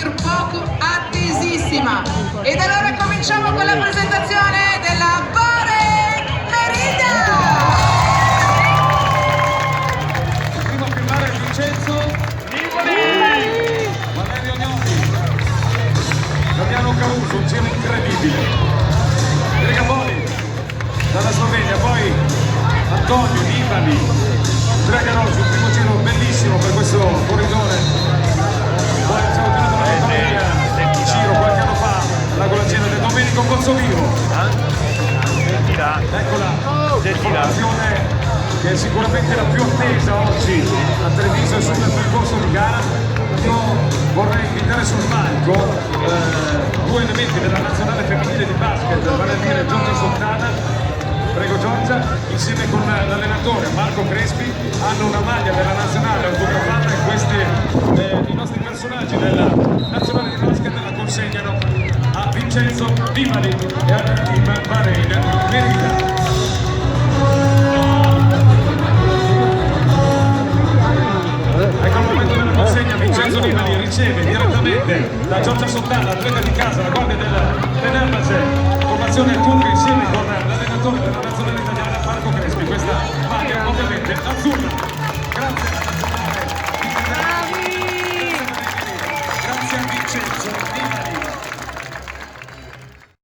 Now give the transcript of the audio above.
tra poco attesissima. Ed allora cominciamo con la presentazione della Bari Merida! Primo a firmare Vincenzo Valerio Gnocchi, Damiano Caruso, un giro incredibile. Enrica Boli dalla Slovenia, poi Antonio Nibali, Andrea Garozzi, un primo giro bellissimo per questo corridore. Poi abbiamo ottenuto la vittoria di giro qualche anno fa, la golacena del Domenico Pozzovivo. Eccola, l'informazione che è sicuramente la più attesa oggi a Treviso e sul percorso di gara. Io vorrei invitare sul palco due elementi della nazionale femminile di basket, vale a dire Giorgia Sottana, prego Giorgia, insieme con l'allenatore Marco Crespi, hanno una maglia della nazionale autografata e questi i nostri personaggi della nazionale di basket la consegnano a Vincenzo Nibali e al team Bahrain Merida. Ecco il momento della consegna, Vincenzo Nibali riceve direttamente da Giorgia Sottana, atleta di casa, la guardia del Fenerbahce, formazione a turno insieme con l'allenatore della nazionale